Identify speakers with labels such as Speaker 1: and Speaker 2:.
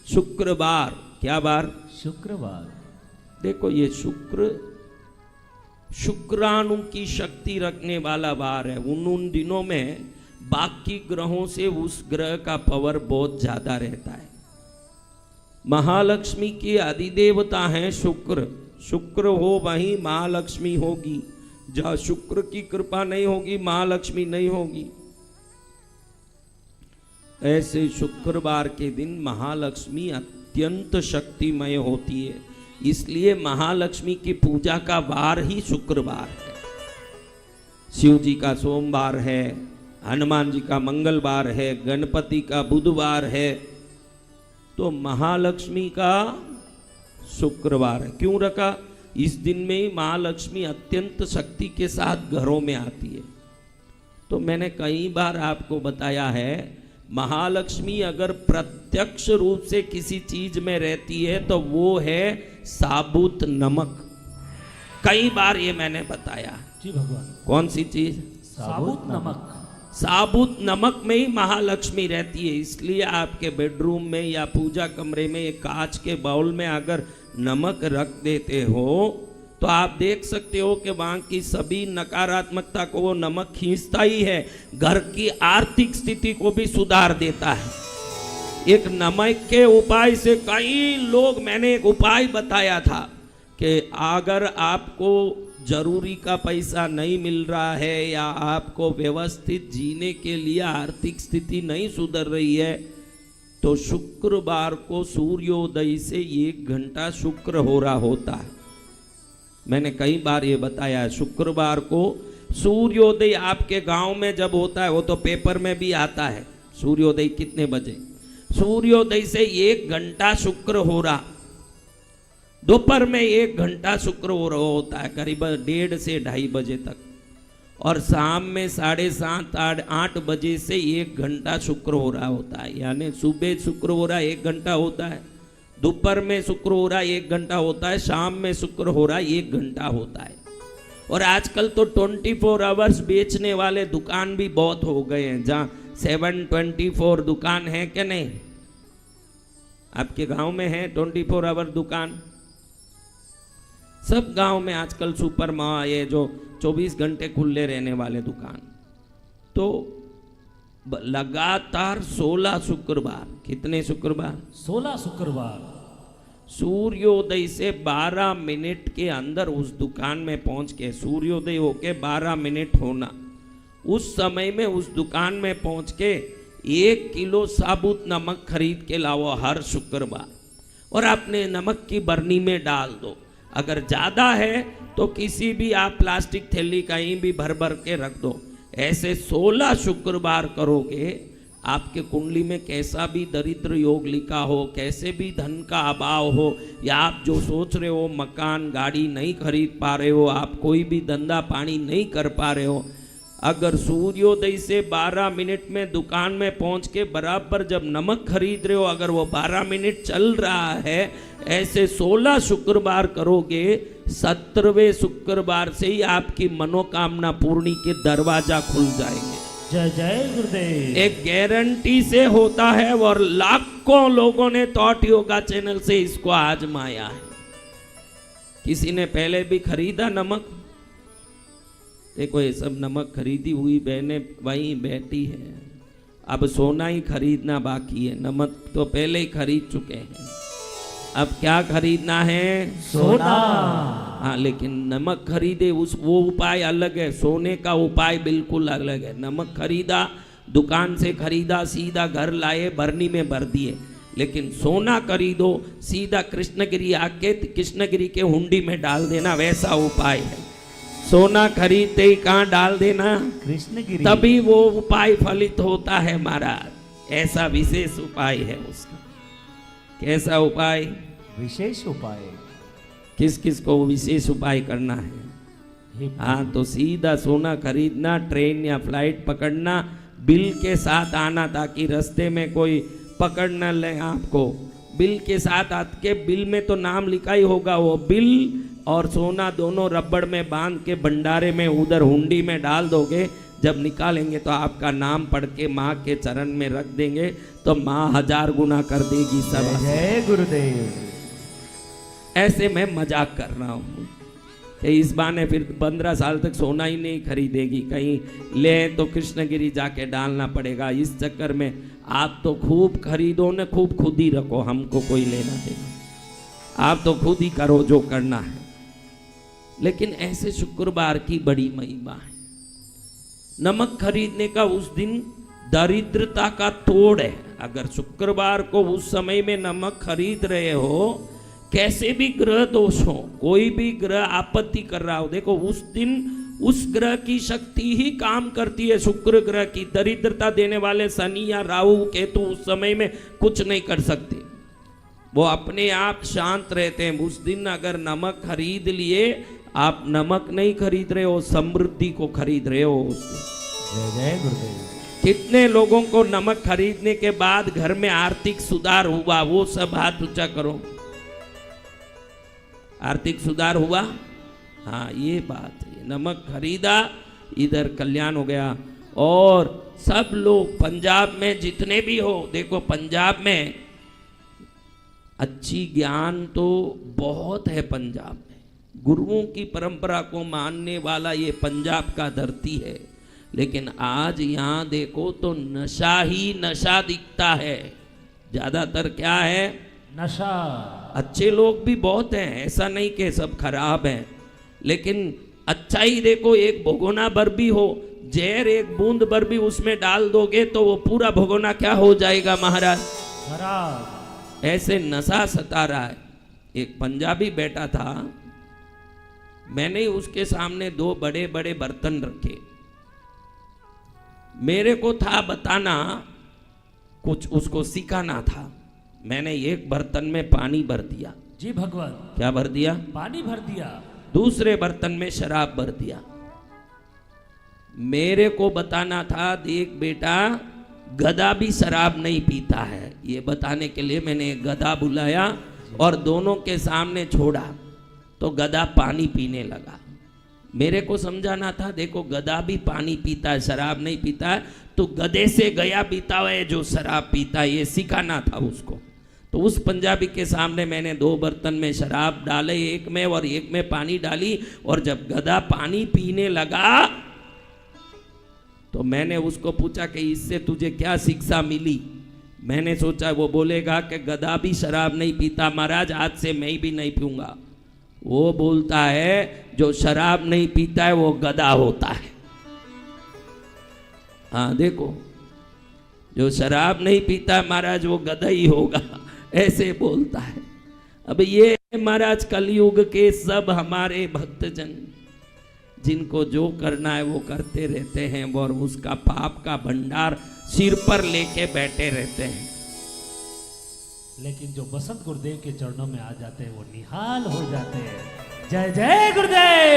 Speaker 1: शुक्रवार, क्या बार?
Speaker 2: शुक्रवार।
Speaker 1: देखो ये शुक्राणु की शक्ति रखने वाला बार है। उन दिनों में बाकी ग्रहों से उस ग्रह का पावर बहुत ज्यादा रहता है। महालक्ष्मी की अधिदेवता है शुक्र। शुक्र हो वहीं महालक्ष्मी होगी। जहाँ शुक्र की कृपा नहीं होगी महालक्ष्मी नहीं होगी। ऐसे शुक्रवार के दिन महालक्ष्मी अत्यंत शक्तिमय होती है, इसलिए महालक्ष्मी की पूजा का वार ही शुक्रवार है। शिव जी का सोमवार है, हनुमान जी का मंगलवार है, गणपति का बुधवार है, तो महालक्ष्मी का शुक्रवार है। क्यों रखा? इस दिन में ही महालक्ष्मी अत्यंत शक्ति के साथ घरों में आती है। तो मैंने कई बार आपको बताया है, महालक्ष्मी अगर प्रत्यक्ष रूप से किसी चीज में रहती है तो वो है साबुत नमक। कई बार ये मैंने बताया
Speaker 2: जी भगवान।
Speaker 1: कौन सी चीज?
Speaker 2: साबुत नमक।
Speaker 1: साबुत नमक में ही महालक्ष्मी रहती है। इसलिए आपके बेडरूम में या पूजा कमरे में एक कांच के बाउल में अगर नमक रख देते हो तो आप देख सकते हो कि वहां की सभी नकारात्मकता को वो नमक खींचता ही है। घर की आर्थिक स्थिति को भी सुधार देता है। एक नमक के उपाय से कई लोग, मैंने एक उपाय बताया था कि अगर आपको जरूरी का पैसा नहीं मिल रहा है या आपको व्यवस्थित जीने के लिए आर्थिक स्थिति नहीं सुधर रही है तो शुक्रवार को सूर्योदय से 1 घंटा शुक्र हो रहा होता है। मैंने कई बार ये बताया है, शुक्रवार को सूर्योदय आपके गांव में जब होता है, वो तो पेपर में भी आता है, सूर्योदय कितने बजे। सूर्योदय से 1 घंटा शुक्र हो रहा, दोपहर में 1 घंटा शुक्र हो रहा होता है, करीब 1:30 से 2:30 बजे तक, और शाम में 7:30 8 बजे से 1 घंटा शुक्र हो रहा होता है। यानी सुबह शुक्र हो रहा 1 घंटा होता है, दोपहर में शुक्र हो रहा 1 घंटा होता है, शाम में शुक्र हो रहा 1 घंटा होता है। और आजकल तो 24 आवर्स बेचने वाले दुकान भी बहुत हो गए हैं, जहाँ 724 दुकान है कि नहीं? आपके गांव में है 24 आवर दुकान? सब गांव में आजकल सुपर माँ, ये जो 24 घंटे खुले रहने वाले दुकान। तो लगातार 16 शुक्रवार, कितने शुक्रवार?
Speaker 2: 16 शुक्रवार।
Speaker 1: सूर्योदय से 12 मिनट के अंदर उस दुकान में पहुंच के, सूर्योदय होके 12 मिनट होना, उस समय में उस दुकान में पहुंच के 1 किलो साबुत नमक खरीद के लाओ हर शुक्रवार, और अपने नमक की बरनी में डाल दो। अगर ज़्यादा है तो किसी भी आप प्लास्टिक थैली कहीं भी भर भर के रख दो। ऐसे 16 शुक्रवार करोगे, आपके कुंडली में कैसा भी दरिद्र योग लिखा हो, कैसे भी धन का अभाव हो, या आप जो सोच रहे हो मकान गाड़ी नहीं खरीद पा रहे हो, आप कोई भी धंधा पानी नहीं कर पा रहे हो, अगर सूर्योदय से 12 मिनट में दुकान में पहुंच के बराबर जब नमक खरीद रहे हो, अगर वो 12 मिनट चल रहा है, ऐसे 16 शुक्रवार करोगे, 17वें शुक्रवार से ही आपकी मनोकामना पूर्ति के दरवाजा खुल जाएंगे।
Speaker 2: जय जय गुरुदेव।
Speaker 1: एक गारंटी से होता है, और लाखों लोगों ने थॉट योगा चैनल से इसको आजमाया है। किसी ने पहले भी खरीदा नमक? देखो ये सब नमक खरीदी हुई बहनें वहीं बैठी है। अब सोना ही खरीदना बाकी है, नमक तो पहले ही खरीद चुके हैं। अब क्या खरीदना है?
Speaker 2: सोना।
Speaker 1: हाँ, लेकिन नमक खरीदे वो उपाय अलग है, सोने का उपाय बिल्कुल अलग है। नमक खरीदा, दुकान से खरीदा, सीधा घर लाए, बरनी में भर दिए। लेकिन सोना खरीदो, सीधा कृष्णगिरी आके कृष्णगिरी के हुंडी में डाल देना, वैसा उपाय है। सोना खरीदते ही कहाँ डाल देना?
Speaker 2: कृष्णगिरी। तभी
Speaker 1: वो उपाय फलित होता है महाराज। ऐसा विशेष उपाय है उसका। कैसा उपाय? विशेष उपाय। किस किस को विशेष उपाय करना है? हाँ, तो सीधा सोना खरीदना, ट्रेन या फ्लाइट पकड़ना, बिल के साथ आना, ताकि रास्ते में कोई पकड़ न ले आपको। बिल के साथ आके, बिल में तो नाम लिखा ही होगा, वो बिल और सोना दोनों रबड़ में बांध के भंडारे में उधर हुंडी में डाल दोगे, जब निकालेंगे तो आपका नाम पढ़ के माँ के चरण में रख देंगे तो माँ 1000 गुना कर देगी सब।
Speaker 2: जय गुरुदेव।
Speaker 1: ऐसे मैं मजाक कर रहा हूँ कि इस बहाने फिर 15 साल तक सोना ही नहीं खरीदेगी, कहीं ले तो कृष्णगिरी जाके डालना पड़ेगा। इस चक्कर में आप तो खूब खरीदो न, खूब खुद ही रखो, हमको कोई लेना देना, आप तो खुद ही करो जो करना है। लेकिन ऐसे शुक्रवार की बड़ी महिमा है। नमक खरीदने का उस दिन दरिद्रता का तोड़ है। अगर शुक्रवार को उस समय में नमक खरीद रहे हो, कैसे भी ग्रह दोष हो, कोई भी ग्रह आपत्ति कर रहा हो, देखो उस दिन उस ग्रह की शक्ति ही काम करती है। शुक्र ग्रह की दरिद्रता देने वाले शनि या राहु केतु उस समय में कुछ नहीं कर सकते, वो अपने आप शांत रहते हैं। उस दिन अगर नमक खरीद लिए, आप नमक नहीं खरीद रहे हो, समृद्धि को खरीद रहे हो उस दिन।
Speaker 2: जय जय गुरुदेव।
Speaker 1: कितने लोगों को नमक खरीदने के बाद घर में आर्थिक सुधार हुआ, वो सब हाथ ऊंचा करो। आर्थिक सुधार हुआ, हाँ ये बात है। नमक खरीदा, इधर कल्याण हो गया। और सब लोग पंजाब में जितने भी हो, देखो पंजाब में अच्छी ज्ञान तो बहुत है। पंजाब में गुरुओं की परंपरा को मानने वाला ये पंजाब का धरती है। लेकिन आज यहाँ देखो तो नशा ही नशा दिखता है। ज्यादातर क्या है?
Speaker 2: नशा।
Speaker 1: अच्छे लोग भी बहुत हैं, ऐसा नहीं कि सब खराब हैं, लेकिन अच्छा ही देखो, एक भगोना भर भी हो, जहर एक बूंद भर भी उसमें डाल दोगे तो वो पूरा भगोना क्या हो जाएगा महाराज?
Speaker 2: खराब।
Speaker 1: ऐसे नशा सता रहा है। एक पंजाबी बैठा था, मैंने उसके सामने 2 बड़े बड़े बर्तन रखे। मेरे को था बताना, कुछ उसको सिखाना था। मैंने एक बर्तन में पानी भर दिया।
Speaker 2: जी भगवान।
Speaker 1: क्या भर दिया?
Speaker 2: पानी भर दिया।
Speaker 1: दूसरे बर्तन में शराब भर दिया। मेरे को बताना था, देख बेटा गधा भी शराब नहीं पीता है। ये बताने के लिए मैंने एक गधा बुलाया और दोनों के सामने छोड़ा तो गधा पानी पीने लगा। मेरे को समझाना था, देखो गधा भी पानी पीता है, शराब नहीं पीता है, तो गधे से गया बीता हुआ है जो शराब पीता है, ये सिखाना था उसको। तो उस पंजाबी के सामने मैंने 2 बर्तन में शराब डाले, एक में और एक में पानी डाली। और जब गधा पानी पीने लगा तो मैंने उसको पूछा कि इससे तुझे क्या शिक्षा मिली? मैंने सोचा वो बोलेगा कि गधा भी शराब नहीं पीता महाराज, आज से मैं भी नहीं पीऊंगा। वो बोलता है जो शराब नहीं पीता है वो गधा होता है। हाँ देखो, जो शराब नहीं पीता है महाराज वो गधा ही होगा, ऐसे बोलता है। अब ये महाराज कलयुग के सब हमारे भक्तजन, जिनको जो करना है वो करते रहते हैं और उसका पाप का भंडार सिर पर लेके बैठे रहते हैं।
Speaker 2: लेकिन जो बसंत गुरुदेव के चरणों में आ जाते हैं वो निहाल हो जाते हैं। जय जय गुरुदेव।